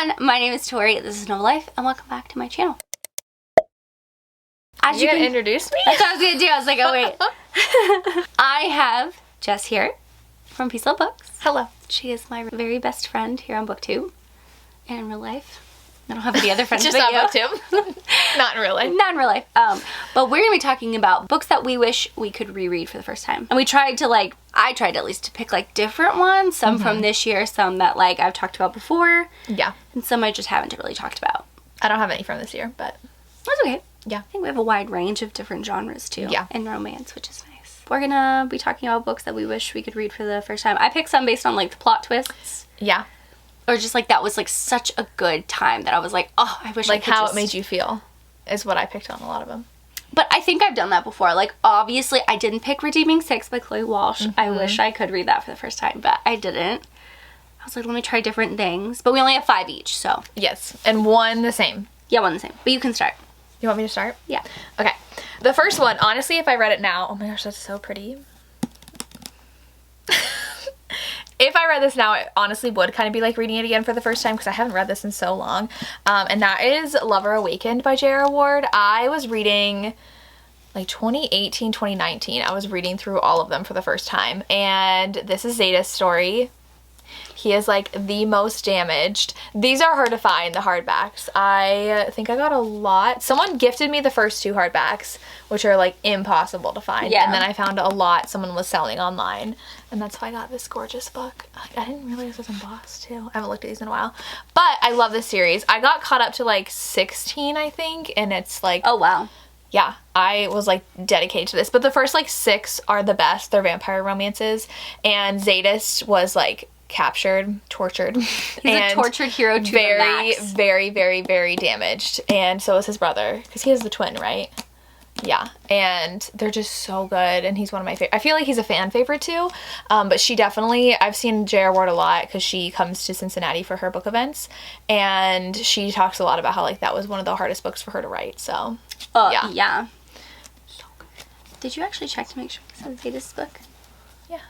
everyone, my name is Tori, this is Noble Life, and welcome back to my channel. As you gonna introduce me? That's what I was gonna do. I was like, oh wait. I have Jess here from Peace Love Books. Hello. She is my very best friend here on BookTube and in real life. I don't have any other friends. Just on BookTube. Not in real life. Not in real life. But we're gonna be talking about books that we wish we could reread for the first time. And we tried to I tried at least to pick different ones. Some from this year, some that I've talked about before. Yeah. And some I just haven't really talked about. I don't have any from this year, but that's okay. Yeah. I think we have a wide range of different genres too. Yeah. And romance, which is nice. We're gonna be talking about books that we wish we could read for the first time. I picked some based on the plot twists. Yeah. Or just that was such a good time that I was oh, I wish I could how it made you feel is what I picked on a lot of them. But I think I've done that before. Obviously I didn't pick Redeeming Six by Chloe Walsh. I wish I could read that for the first time, but I didn't. I was let me try different things. But we only have 5 each, so. Yes. And one the same. Yeah, one the same. But you can start. You want me to start? Yeah. Okay. The first one, honestly, if I read it now, oh my gosh, that's so pretty. If I read this now, it honestly would kind of be like reading it again for the first time because I haven't read this in so long. And that is Lover Awakened by J.R. Ward. I was reading 2018, 2019. I was reading through all of them for the first time. And this is Zeta's story. He is the most damaged. These are hard to find, the hardbacks. I think I got a lot. Someone gifted me the first 2 hardbacks, which are impossible to find. Yeah. And then I found a lot someone was selling online. And that's how I got this gorgeous book. I didn't realize it was embossed too. I haven't looked at these in a while. But I love this series. I got caught up to 16, I think. And it's oh wow. Yeah, I was dedicated to this. But the first 6 are the best. They're vampire romances. And Zetas was captured, tortured. He's a tortured hero to the max. Very, very, very damaged. And so is his brother, because he has the twin, right? Yeah, and they're just so good, and he's one of my favorite. I feel like he's a fan favorite too, but she definitely, I've seen J.R. Ward a lot because she comes to Cincinnati for her book events, and she talks a lot about how that was one of the hardest books for her to write, so yeah. So good. Did you actually check to make sure this is Zeta's book? Yeah.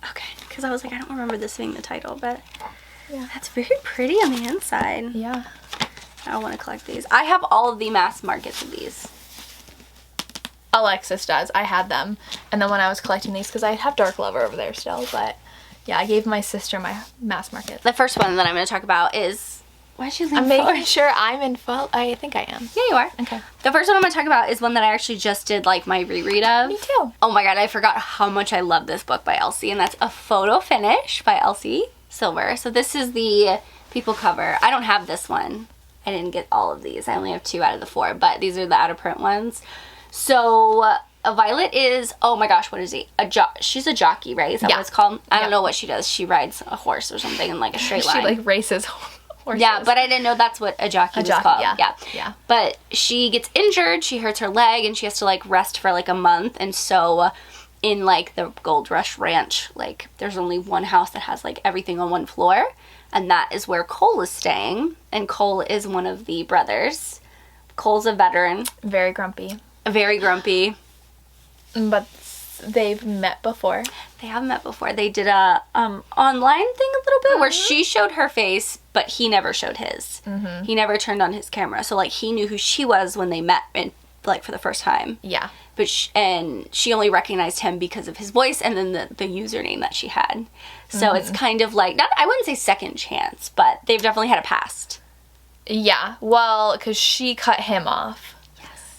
Okay, because I was I don't remember this being the title, but yeah, that's very pretty on the inside. Yeah. I want to collect these. I have all of the mass markets of these. Alexis does. I had them. And then when I was collecting these, because I have Dark Lover over there still, but yeah, I gave my sister my mass market. The first one that I'm going to talk about is... Why is she leaning I'm forward? making sure I'm in full... I think I am. Yeah, you are. Okay. The first one I'm going to talk about is one that I actually just did my reread of. Me too. Oh my god, I forgot how much I love this book by Elsie, and that's A Photo Finish by Elsie Silver. So this is the people cover. I don't have this one. I didn't get all of these. I only have 2 out of the 4, but these are the out of print ones. So Violet is, oh my gosh, what is he? She's a jockey, right? Is that what it's called? I don't know what she does. She rides a horse or something in a straight line. She races horses. Yeah, but I didn't know that's what a jockey was called. Yeah. But she gets injured, she hurts her leg, and she has to rest for a month. And so in the Gold Rush Ranch, there's only one house that has everything on one floor, and that is where Cole is staying. And Cole is one of the brothers. Cole's a veteran. Very grumpy. Very grumpy. But they've met before. They have met before. They did a online thing a little bit where she showed her face, but he never showed his. He never turned on his camera. So he knew who she was when they met in, for the first time. Yeah. But she only recognized him because of his voice and then the username that she had. So it's kind of not, I wouldn't say second chance, but they've definitely had a past. Yeah. Well, because she cut him off.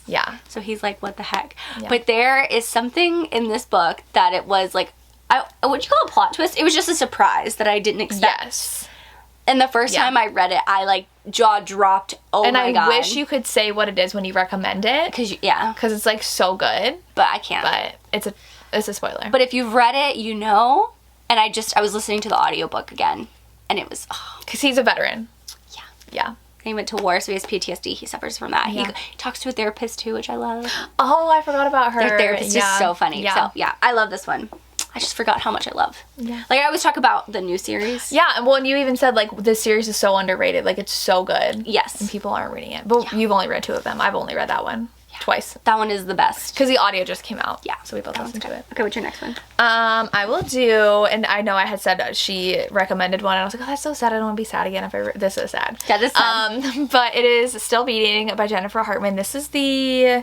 Yeah. So he's what the heck? Yeah. But there is something in this book that it was would you call it a plot twist? It was just a surprise that I didn't expect. Yes. And the first time I read it, I jaw dropped. Oh my god. And I wish you could say what it is when you recommend it. Because it's so good. But I can't. But it's a spoiler. But if you've read it, you know. And I was listening to the audiobook again. And it was... Because he's a veteran. Yeah. Yeah. He went to war, so he has PTSD. He suffers from that. Yeah. He talks to a therapist, too, which I love. Oh, I forgot about her. Their therapist is so funny. Yeah. So, yeah, I love this one. I just forgot how much I love. Yeah. I always talk about the new series. Yeah, and you even said, this series is so underrated. It's so good. Yes. And people aren't reading it. But you've only read 2 of them. I've only read that one. Yeah. twice. That one is the best. Because the audio just came out. Yeah. So we both listened to it. Okay, what's your next one? I will do, and I know I had said she recommended one, and I was like, oh, that's so sad. I don't want to be sad again if this is sad. That is sad. But it is Still Beating by Jennifer Hartman. This is the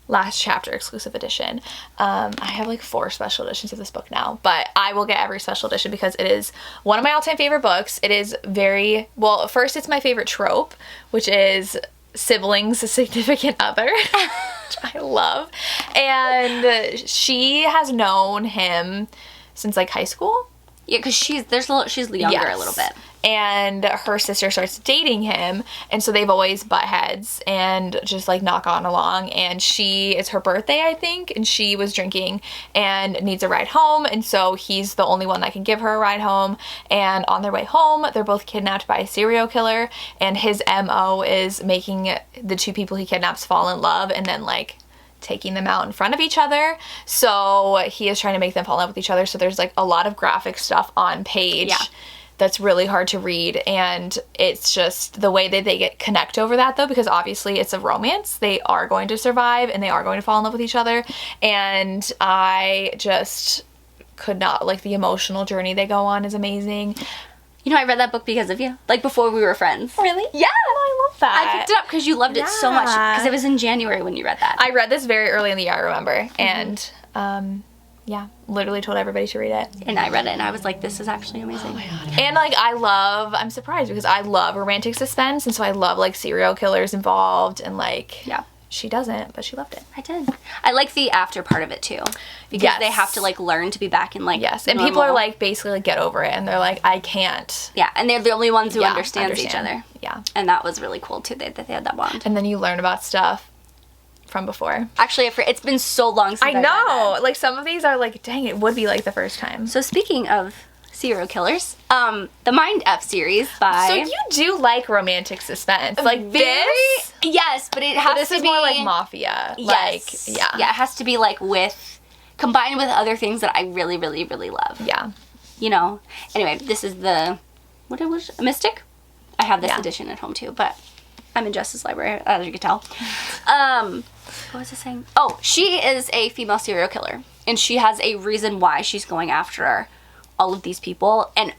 last chapter exclusive edition. I have like 4 special editions of this book now, but I will get every special edition because it is one of my all-time favorite books. It is very, well, first it's my favorite trope, which is siblings, a significant other, which I love. And she has known him since like high school. Yeah, because she's younger a little bit. And her sister starts dating him, and so they've always butt heads and just like not gone along. And it's her birthday, I think, and she was drinking and needs a ride home, and so he's the only one that can give her a ride home. And on their way home, they're both kidnapped by a serial killer, and his MO is making the 2 people he kidnaps fall in love and then like taking them out in front of each other. So he is trying to make them fall in love with each other. So there's like a lot of graphic stuff on page. Yeah. That's really hard to read, and it's just the way that they connect over that, though, because obviously it's a romance. They are going to survive, and they are going to fall in love with each other, and I just could not, like, the emotional journey they go on is amazing. You know, I read that book because of you. Like, before we were friends. Really? Yeah! I love that. I picked it up because you loved it so much. Because it was in January when you read that. I read this very early in the year, I remember, and, yeah, literally told everybody to read it. And I read it, and I was like, this is actually amazing. Oh my God. And, like, I'm surprised because I love romantic suspense, and so I love, like, serial killers involved, and, like, yeah. She doesn't, but she loved it. I did. I like the after part of it, too. Because they have to, like, learn to be back in, like, yes, and normal. people are, like, basically, like, get over it, and they're like, I can't. Yeah, and they're the only ones who understand each other. Yeah. And that was really cool, too, that they had that bond. And then you learn about stuff from before. Actually, it's been so long since I read that. Like, some of these are like, dang, it would be like the first time. So speaking of serial killers, the Mind F series by... So you do like romantic suspense. Like this? Yes, but it has to be... This is more like mafia. Yes. Like, yeah. Yeah, it has to be like combined with other things that I really, really, really love. Yeah. You know? Anyway, this is what it was? Mystic? I have this edition at home too, but I'm in Justice Library, as you can tell. What was I saying? Oh, she is a female serial killer, and she has a reason why she's going after all of these people, and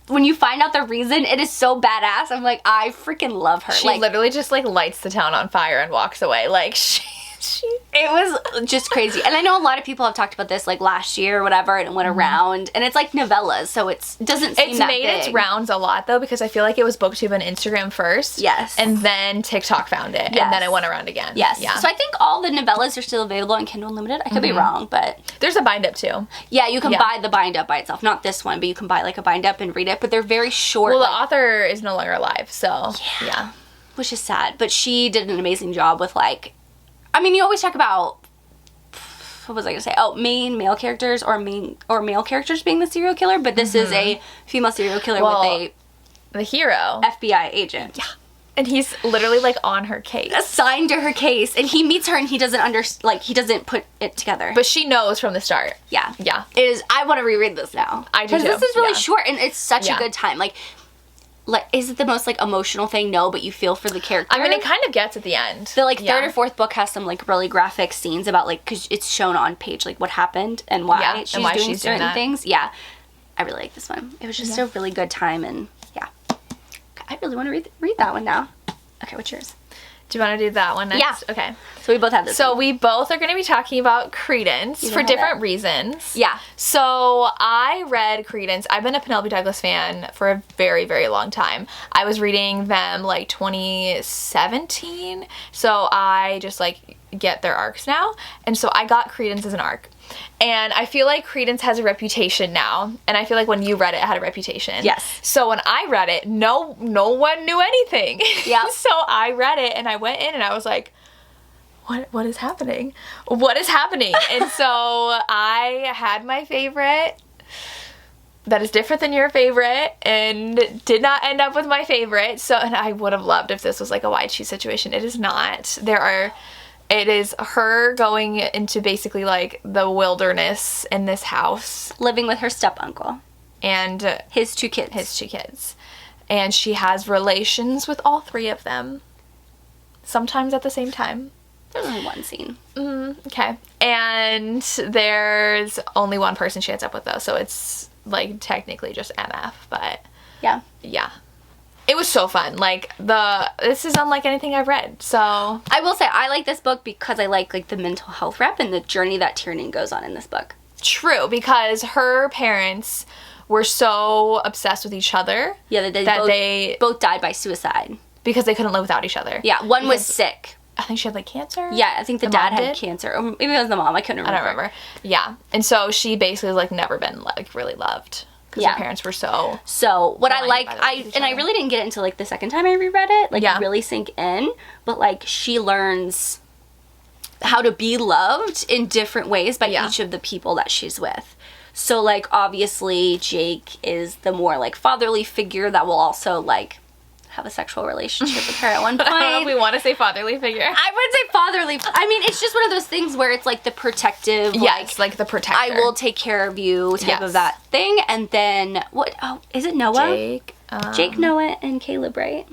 when you find out the reason, it is so badass. I'm like, I freaking love her. She literally just like lights the town on fire and walks away. Like it was just crazy. And I know a lot of people have talked about this like last year or whatever, and it went around, and it's like novellas, so it doesn't seem that big. It's made its rounds a lot though, because I feel like it was BookTube and Instagram first. Yes. And then TikTok found it, and then it went around again. Yes. Yeah. So I think all the novellas are still available on Kindle Unlimited. I could be wrong, but there's a bind up too. Yeah, you can buy the bind up by itself. Not this one, but you can buy like a bind up and read it, but they're very short. Well, the author is no longer alive, so yeah. Which is sad, but she did an amazing job with like, I mean, you always talk about, what was I gonna say? Oh, main male characters or male characters being the serial killer, but this is a female serial killer with the hero FBI agent. Yeah. And he's literally like on her case. Assigned to her case, and he meets her and he doesn't he doesn't put it together. But she knows from the start. Yeah. Yeah. It is. I want to reread this now. I do too. Because this is really short and it's such a good time. Like, is it the most like emotional thing? No, but you feel for the character. I mean, it kind of gets at the end. The like third or fourth book has some like really graphic scenes about like, because it's shown on page like what happened and why she's doing certain things. Yeah, I really like this one. It was just a really good time, and I really want to read that one now. Okay, what's yours? Do you want to do that one next? Yeah. Okay. So we both have this. So we both are going to be talking about Credence for different reasons. Yeah. So I read Credence. I've been a Penelope Douglas fan for a very, very long time. I was reading them like 2017. So I just like get their arcs now. And so I got Credence as an arc. And I feel like Credence has a reputation now, and I feel like when you read it had a reputation. Yes. So when I read it, no one knew anything. Yeah. So I read it, and I went in, and I was like, what is happening? What is happening? And so I had my favorite that is different than your favorite, and did not end up with my favorite. So, and I would have loved if this was like a wide choose situation. It is not. It is her going into basically like the wilderness in this house. Living with her step-uncle. And his two kids. And she has relations with all three of them. sometimes at the same time. There's only one scene. Okay. And there's only one person she ends up with, though, so it's, like, technically just MF, but... Yeah. Yeah. It was so fun. Like, this is unlike anything I've read, so... I will say, I like this book because I like, the mental health rep and the journey that Tiernan goes on in this book. True, because her parents were so obsessed with each other... Yeah, they both died by suicide. Because they couldn't live without each other. Yeah, one was sick. I think she had, like, cancer? Yeah, I think the dad had cancer. Or maybe it was the mom. I couldn't remember. I don't remember. Yeah. And so she basically, like, never been, like, really loved. Because her parents were so... So, what I like... I really didn't get it until, like, the second time I reread it. Like, really sink in. But, like, she learns how to be loved in different ways by each of the people that she's with. So, like, obviously, Jake is the more, like, fatherly figure that will also, like... have a sexual relationship with her at one point. I don't know if we want to say fatherly figure. I would say fatherly. I mean, it's just one of those things where it's like the protective, like the protector. I will take care of you type of that thing. And then, is it Noah? Jake, Noah, and Caleb, right?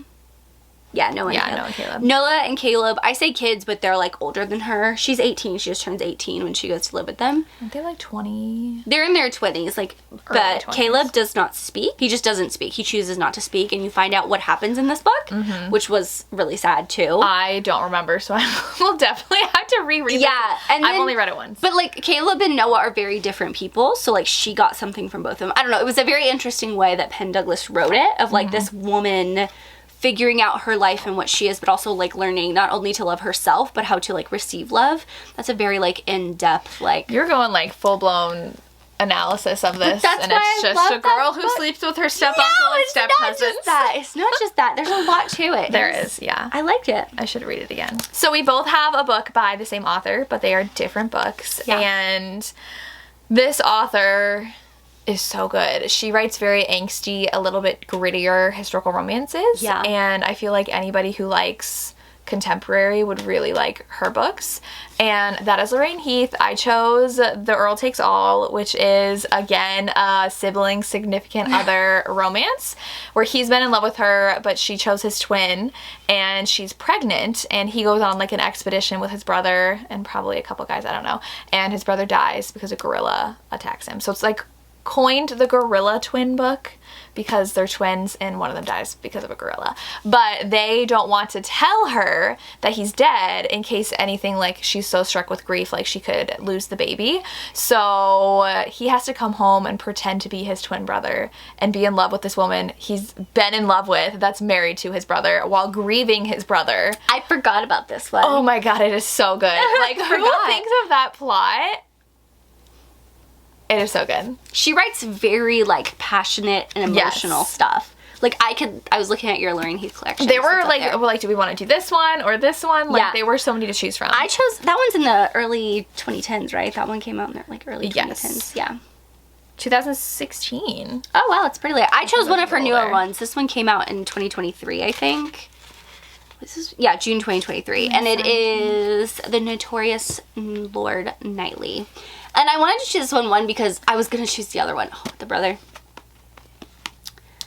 Yeah, Noah and Caleb. Noah and Caleb, I say kids, but they're, like, older than her. She's 18. She just turns 18 when she goes to live with them. Aren't they, like, 20? They're in their 20s, like, but 20s. Caleb does not speak. He just doesn't speak. He chooses not to speak, and you find out what happens in this book, which was really sad, too. I don't remember, so I will definitely have to reread it. Yeah. And I've only read it once. But, like, Caleb and Noah are very different people, so, like, she got something from both of them. I don't know. It was a very interesting way that Penn Douglas wrote it, of, like, this woman... figuring out her life and what she is, but also, like, learning not only to love herself, but how to, like, receive love. That's a very, like, in-depth, like... You're going, like, full-blown analysis of this, and it's just a girl who sleeps with her step-uncle and step-cousins. It's not just that. There's a lot to it. There is, yeah. I liked it. I should read it again. So we both have a book by the same author, but they are different books, and this author... is so good. She writes very angsty, a little bit grittier historical romances. Yeah. And I feel like anybody who likes contemporary would really like her books. And that is Lorraine Heath. I chose The Earl Takes All, which is, again, a sibling significant other romance where he's been in love with her, but she chose his twin, and she's pregnant, and he goes on, like, an expedition with his brother and probably a couple guys, I don't know, and his brother dies because a gorilla attacks him. So it's, like, coined the gorilla twin book because they're twins and one of them dies because of a gorilla. But they don't want to tell her that he's dead in case anything, like, she's so struck with grief, like, she could lose the baby. So he has to come home and pretend to be his twin brother and be in love with this woman he's been in love with that's married to his brother while grieving his brother. I forgot about this one. Oh my god, it is so good. Like, who thinks of that plot? It is so good. She writes very, like, passionate and emotional stuff. Like, I was looking at your Lorraine Heath collection. They were like, do we want to do this one or this one? Like, there were so many to choose from. I chose, that one's in the early 2010s, right? That one came out in the, like, early 2010s. Yeah. 2016. Oh, wow, it's pretty late. I chose one of her newer ones. This one came out in 2023, I think. June 2023. And it is The Notorious Lord Knightley. And I wanted to choose this one because I was going to choose the other one. Oh, the brother.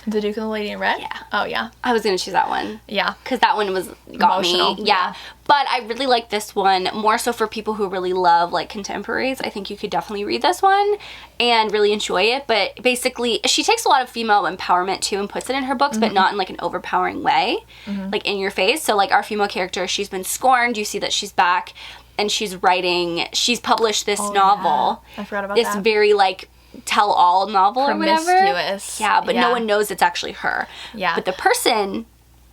The Duke and the Lady in Red? Yeah. Oh, yeah. I was going to choose that one. Yeah. Because that one got emotional. Me. Yeah. But I really like this one, more so for people who really love, like, contemporaries. I think you could definitely read this one and really enjoy it. But basically, she takes a lot of female empowerment, too, and puts it in her books, but not in, like, an overpowering way, like, in your face. So, like, our female character, she's been scorned. You see that she's back, and she's published this novel. Yeah. I forgot about that. This very, like, tell-all novel or whatever. Promiscuous. Yeah, but no one knows it's actually her. Yeah. But the person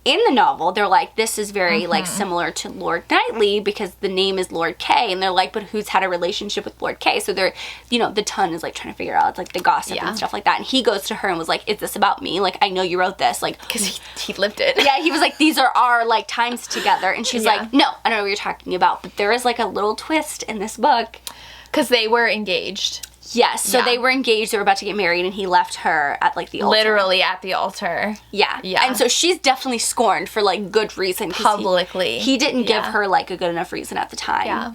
in the novel, they're like, this is very, like, similar to Lord Knightley because the name is Lord K. And they're like, but who's had a relationship with Lord K? So they're, the ton is, like, trying to figure out, it's, like, the gossip and stuff like that. And he goes to her and was like, is this about me? Like, I know you wrote this. Like, because he lived it. Yeah, he was like, these are our, like, times together. And she's like, no, I don't know what you're talking about. But there is, like, a little twist in this book. Because they were engaged. Yes, so they were engaged, they were about to get married, and he left her at, like, the altar. Literally at the altar. Yeah. Yeah. And so she's definitely scorned for, like, good reason. Publicly. He didn't give her, like, a good enough reason at the time. Yeah.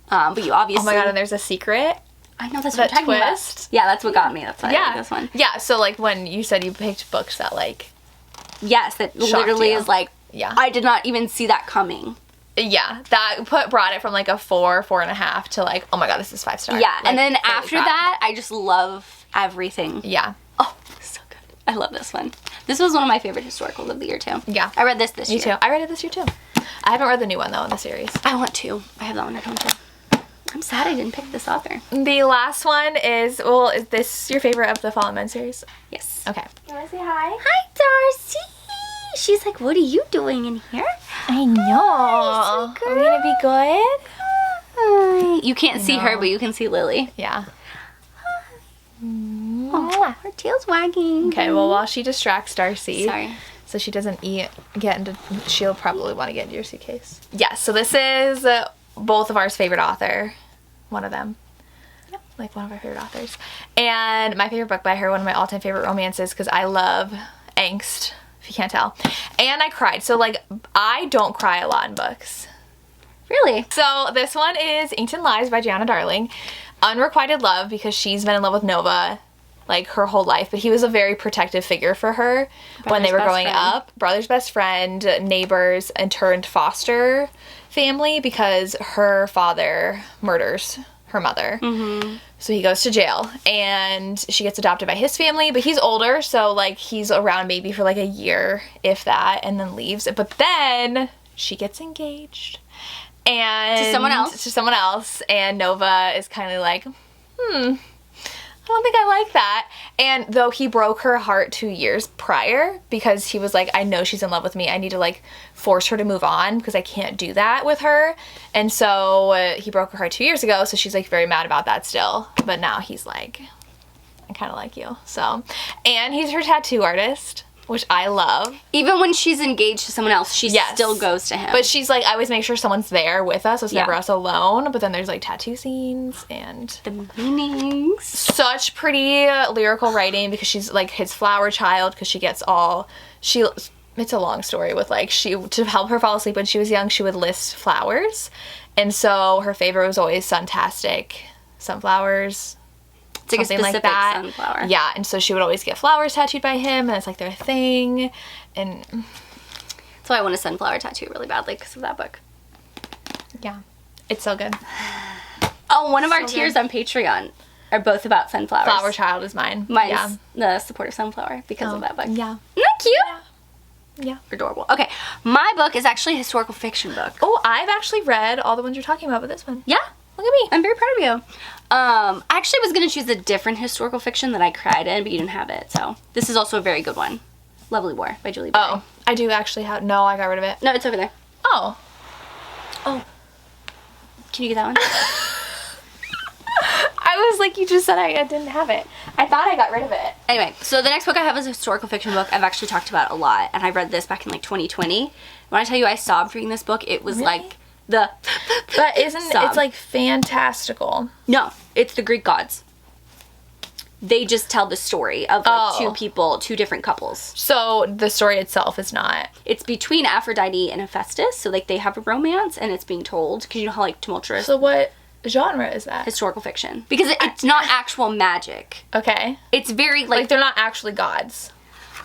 But you obviously... Oh my god, and there's a secret? I know, that's what I'm talking about. Yeah, that's what got me. That's why I like this one. Yeah, so, like, when you said you picked books that, like... Yes, that literally is, like, I did not even see that coming. Yeah, that brought it from like a 4.5 to like, oh my god, this is 5 stars. Yeah, like, and then after that, I just love everything. Yeah. Oh, so good. I love this one. This was one of my favorite historicals of the year too. Yeah. I read this year. Me too. I read it this year too. I haven't read the new one though in the series. I want to. I have that one at home too. I'm sad I didn't pick this author. The last one is, well, is this your favorite of the Fallen Men series? Yes. Okay. You want to say hi? Hi, Darcy. She's like, what are you doing in here? I know. Are we gonna be good? Hi. You can't see her, but you can see Lily. Yeah. Oh, her tail's wagging. Okay, well, while she distracts Darcy, Sorry. so she doesn't she'll probably want to get into your suitcase. Yes, so this is both of ours favorite author. One of them. Yep. Like one of our favorite authors. And my favorite book by her, one of my all-time favorite romances, because I love angst, if you can't tell. And I cried. So, like, I don't cry a lot in books. Really? So this one is Ancient Lies by Gianna Darling. Unrequited love, because she's been in love with Nova like her whole life, but he was a very protective figure for her when they were growing up. Brother's best friend, neighbors, and turned foster family because her father murders her mother. Mm-hmm. So he goes to jail and she gets adopted by his family, but he's older, so like he's around maybe for like a year, if that, and then leaves. But then she gets engaged. And to someone else, and Nova is kind of like, I don't think I like that. And though he broke her heart 2 years prior, because he was like, I know she's in love with me, I need to like force her to move on because I can't do that with her. And so he broke her heart 2 years ago, so she's like very mad about that still. But now he's like, I kind of like you. So, and he's her tattoo artist, which I love. Even when she's engaged to someone else, she still goes to him. But she's like, I always make sure someone's there with us, so it's never us alone. But then there's like tattoo scenes and the meanings. Such pretty lyrical writing, because she's like his flower child, because she gets it's a long story with like, to help her fall asleep when she was young, she would list flowers. And so her favorite was always Suntastic sunflowers. It's like something a specific sunflower. Yeah, and so she would always get flowers tattooed by him, and it's like their thing. And so I want a sunflower tattoo really badly because of that book. Yeah, it's so good. Oh, one of our tiers on Patreon are both about sunflowers. Flower Child is mine. Mine's the supportive sunflower because of that book. Yeah. Isn't that cute? Yeah. Adorable. Okay, my book is actually a historical fiction book. Oh, I've actually read all the ones you're talking about, but this one. Yeah. Look at me. I'm very proud of you. I actually was going to choose a different historical fiction that I cried in, but you didn't have it. So this is also a very good one. Lovely War by Julie Berry. Oh, I do actually have... No, I got rid of it. No, it's over there. Oh. Can you get that one? I was like, you just said I didn't have it. I thought I got rid of it. Anyway, so the next book I have is a historical fiction book I've actually talked about a lot, and I read this back in like 2020. When I tell you I sobbed reading this book, it was like the... But it's like fantastical. No, it's the Greek gods. They just tell the story of like two different couples. So the story itself is not... It's between Aphrodite and Hephaestus, so like they have a romance and it's being told, because you know how like tumultuous... So what genre is that? Historical fiction. Because it's not actual magic. Okay. It's very like they're not actually gods.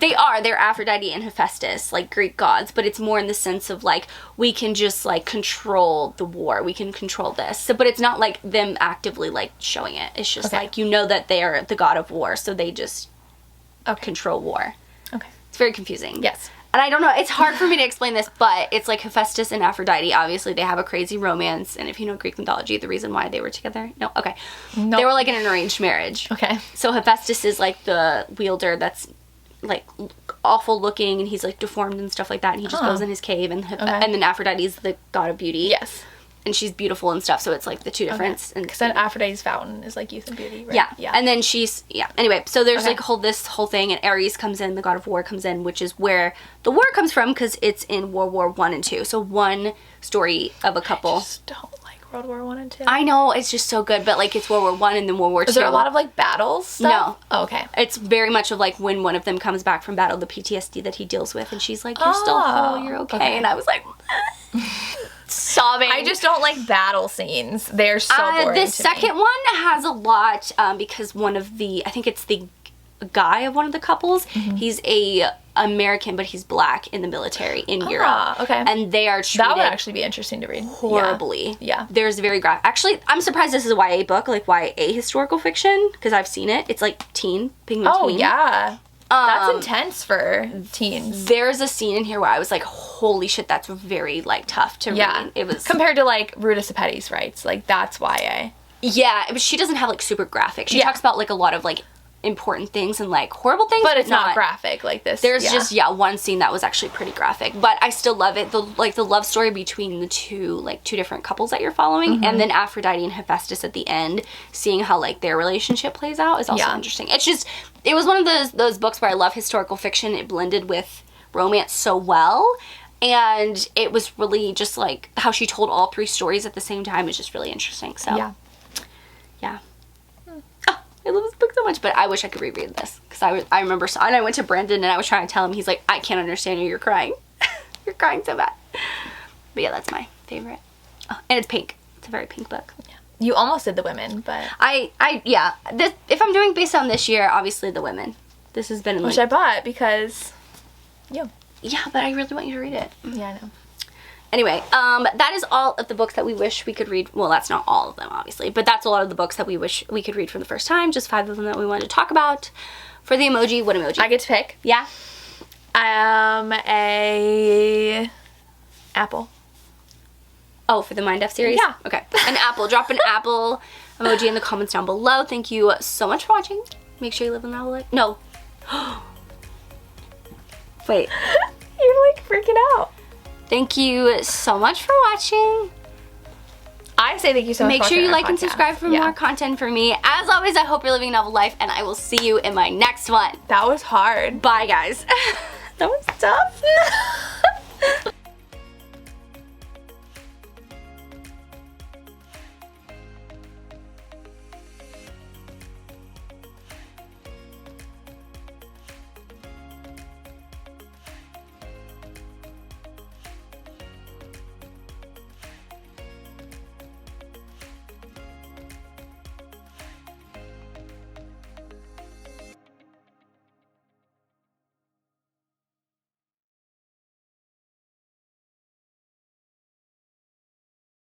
They're Aphrodite and Hephaestus, like Greek gods, but it's more in the sense of like, we can just like control the war, we can control this. So, but it's not like them actively like showing it. It's just like, you know that they are the god of war, so they just control war. Okay. It's very confusing. Yes. And I don't know, it's hard for me to explain this, but it's like Hephaestus and Aphrodite, obviously they have a crazy romance, and if you know Greek mythology, the reason why they were together, no, okay. Nope. They were like in an arranged marriage. Okay. So Hephaestus is like the wielder that's like awful looking, and he's like deformed and stuff like that, and he just goes in his cave, and then Aphrodite's the god of beauty. Yes. And she's beautiful and stuff, so it's like the two difference. Okay. Because then Aphrodite's fountain is like youth and beauty, right? Yeah. And then anyway, so there's like this whole thing, and Ares comes in, the god of war comes in, which is where the war comes from, because it's in World War I and II. So one story of a couple. I just don't like World War I and II. I know, it's just so good, but like it's World War I and then World War II. Is there a lot of like battles stuff? No. Oh, okay. It's very much of like when one of them comes back from battle, the PTSD that he deals with, and she's like, you're still whole, you're okay. And I was like... sobbing. I just don't like battle scenes. They're so boring. The second one has a lot, because one of the, I think it's the guy of one of the couples. He's a American, but he's black in the military in Europe. Okay. And they are treated That would actually be interesting to read. horribly. Yeah. There's very graphic. Actually, I'm surprised this is a YA book, like YA historical fiction, because I've seen it. It's like teen, Penguin Oh, teen. yeah. That's intense for teens. There's a scene in here where I was like, holy shit, that's very, like, tough to read. It was... Compared to, like, Ruta Sepetys writes. Like, that's YA. Yeah, but she doesn't have, like, super graphic. She talks about, like, a lot of, like, important things and, like, horrible things. But it's not graphic like this. There's just, one scene that was actually pretty graphic. But I still love it. The love story between the two, like, two different couples that you're following. And then Aphrodite and Hephaestus at the end, seeing how, like, their relationship plays out is also interesting. It's just, it was one of those books where I love historical fiction. It blended with romance so well. And it was really just, like, how she told all three stories at the same time is just really interesting. So, yeah. I love this book so much, but I wish I could reread this, because I remember, and I went to Brandon and I was trying to tell him, he's like, I can't understand you, you're crying. You're crying so bad. But yeah, that's my favorite. Oh, and it's pink. It's a very pink book. Yeah. You almost did The Women, but... If I'm doing based on this year, obviously The Women. This has been... Which I bought because... Yeah, but I really want you to read it. Yeah, I know. Anyway, that is all of the books that we wish we could read. Well, that's not all of them, obviously, but that's a lot of the books that we wish we could read for the first time. Just 5 of them that we wanted to talk about. For the emoji, what emoji? I get to pick. Yeah. A apple. Oh, for the Mind F series? Yeah. Okay. An apple. Drop an apple emoji in the comments down below. Thank you so much for watching. Make sure you live in that life. No. Wait. You're like freaking out. Thank you so much for watching. I say thank you so much. Make sure you like and subscribe for more content from me. As always, I hope you're living a novel life, and I will see you in my next one. That was hard. Bye, guys. That was tough.